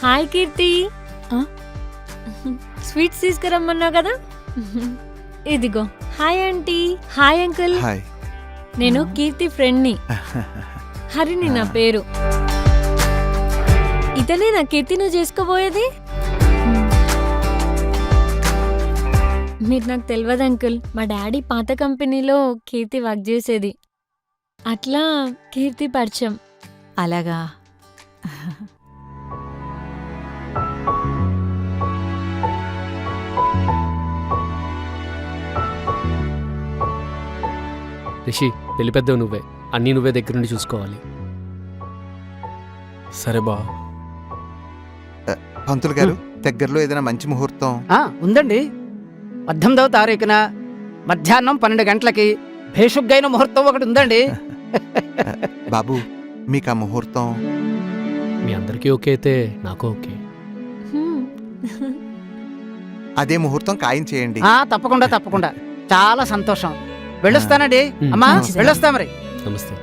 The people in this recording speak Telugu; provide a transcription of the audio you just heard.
హాయ్ కీర్తి. స్వీట్స్ తీసుకురమ్మన్నావు కదా, ఇదిగో. Hi aunty. Hi uncle. Hi. నేను కీర్తి ఫ్రెండ్ని. హరిని నా పేరు. ఇతనే నా కీర్తి నువ్వు చేసుకోబోయేది. మీరు నాకు తెలియదు అంకుల్, మా డాడీ పాత కంపెనీలో కీర్తి వర్క్ చేసేది. అట్లా కీర్తి పరిచయం. అలాగా. రిషి, పెళ్లి పెద్దవు నువ్వే, అన్నీ నువ్వే దగ్గర నుండి చూసుకోవాలి. సరే బా. పంతులు గారు, దగ్గరలో ఏదైనా మంచి ముహూర్తం? ఉందండి. 18వ తారీఖున మధ్యాహ్నం 12 గంటలకి భేషుగ్గైన ముహూర్తం ఒకటి ఉందండి. బాబు, మీకు ఆ ముహూర్తం? మీ అందరికీ ఓకే అయితే నాకు ఓకే. అదే ముహూర్తం ఖాయం చేయండి. తప్పకుండా తప్పకుండా. చాలా సంతోషం. వెళ్ళొస్తానండి. అమ్మా నమస్తే. వెళ్ళొస్తా మరి. నమస్తే.